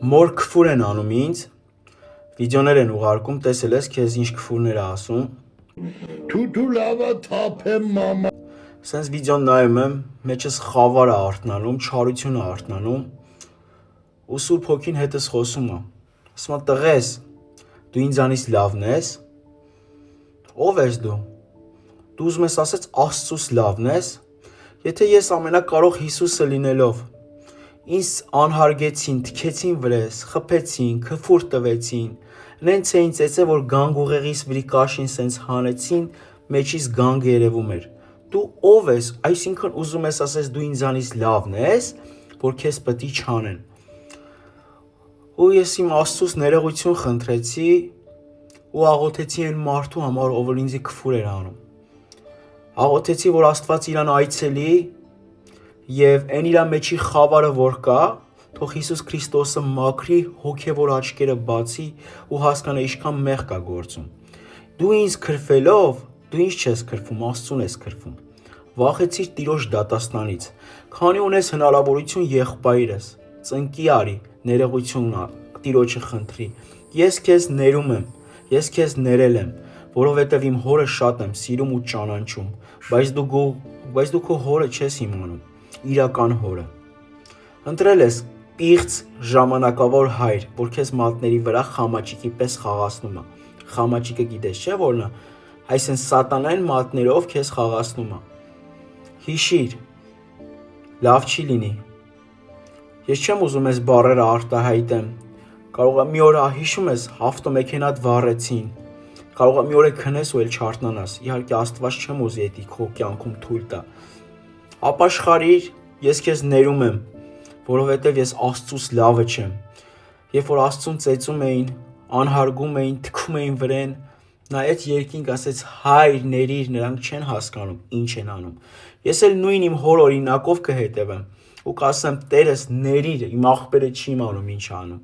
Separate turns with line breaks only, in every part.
Մոր քֆուր են անում ինձ, վիդեոներ են ուղարկում, տեսել ես քեզ ինչ քֆուրներ է ասում։
Թութու լավա թափեմ մամա։
Սենց վիդեոն նայում եմ, մեջս խավար է արթնանում, չարություն է արթնանում, ու Սուրբ Հոգին հետս խոսում է։ Ասում է տղես, դու ինձանից լավն ես։ Ո՞վ ես դու։ Դու ուզում ես ասես Աստծուց լավն ես։ Եթե ես ամենակարող Հիսուսը լինելով ինձ անհարգեցին, թքեցին վրես, խփեցին, քֆուր տվեցին, նենց էին ծեծե, որ գանգուղեղիս վրի կաշին սենց հանեցին, մեջից գանգ երևում էր։ Դու ով ես, այսինքն ուզում ես ասես դու ինձանից լավն ես, որ քեզ պետք է չանեն։ Ու ես իմ Աստծուց ներողություն խնդրեցի ու աղոթեցի այն մարդու համար, ով ինձ քֆուր էր անում։ Աղոթեցի, որ Աստված իրան այցելի եւ այն իր մեջի խավարը որ կա, թող Հիսուս Քրիստոսը մաքրի, հոգեվոր աչքերը բացի ու հասկանա ինչքան մեղք կա գործում։ Դու ինձ քրֆելով, դու ինձ չես քրֆում, Աստծուն ես քրֆում։ Վախեցիր Տիրոջ դատաստանից, քանի ունես հնարավորություն եղբայրս, ծնկի արի, ներողություն Տիրոջը խնդրի։ Ես քեզ ներում եմ, ես քեզ ներել եմ, որովհետև իմ հորը շատ եմ սիրում ու ճանաչում, բայց դու քո հորը չես իմանում, իրական հորը։ Ընտրել ես պիղծ ժամանակավոր հայր, որ քեզ մատների վրա խամաճիկի պես խաղացնում է։ Խամաճիկը գիտես չէ որն է, այսինքն սատանային մատներով քեզ խաղացնում է։ Հիշիր, լավ չի լինի։ Ես չեմ ուզում ես բառերը արտահայտեմ։ Կարող է մի օր հիշում ես ավտոմեքենատ վառեցին։ Կարող է մի օր քնես ու էլ չարթնանաս։ Իհարկե Աստված չեմ ուզի էդի քո կյանքում թույլ տա։ Ապաշխարիր, ես քեզ ներում եմ, որովհետև ես Աստծուց լավը չեմ։ Երբ որ Աստծուն ծեծում էին, անհարգում էին, թքում էին վրեն, նա այդ երկինք ասեց հայր ներիր, նրանք չեն հասկանում ինչ են անում։ Ես էլ նույն իմ հոր օրինակով կհետևեմ ու կասեմ Տերս ներիր, իմ աղբերը չի իմանում ինչ անում։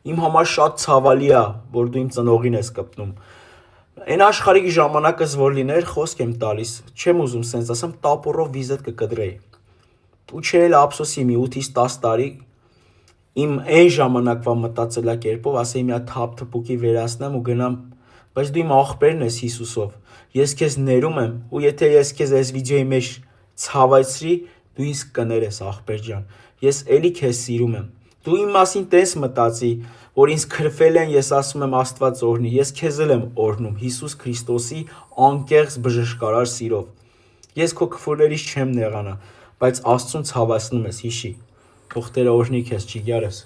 Իմ համար շատ ցավալի է, որ դու իմ ծնողին ես կպնում։ Այն աշխարհիկ ժամանակս որ լիներ, խոսք եմ տալիս, չեմ ուզում սենց ասեմ, տապորով վիզդ կկդրեի։ Ու չէ էլ ափսոսի մի 8-ից 10 տարի իմ այն ժամանակվա մտածելակերպով ասեի մի հատ թափթփուկի վերացնեմ ու գնամ, բայց դու իմ աղբերն ես Հիսուսով։ Ես քեզ ներում եմ ու եթե ես քեզ այս վիդեոյի մեջ ցավեցրի, դու ինձ կներես աղբեր ջան։ Ես էլի քեզ սիրում եմ։ Դու իմ մասին տես մտածի, որ ինձ քրֆել են, ես ասում եմ Աստված օրհնի, ես քեզ էլ եմ օրհնում Հիսուս Քրիստոսի անկեղծ բժշկարար սիրով։ Ես քո քֆուրներից չեմ նեղանա, բայց Աստծուն ցավացնում ես, հիշի։ Թող Տերը օրհնի քեզ, ջիգերս։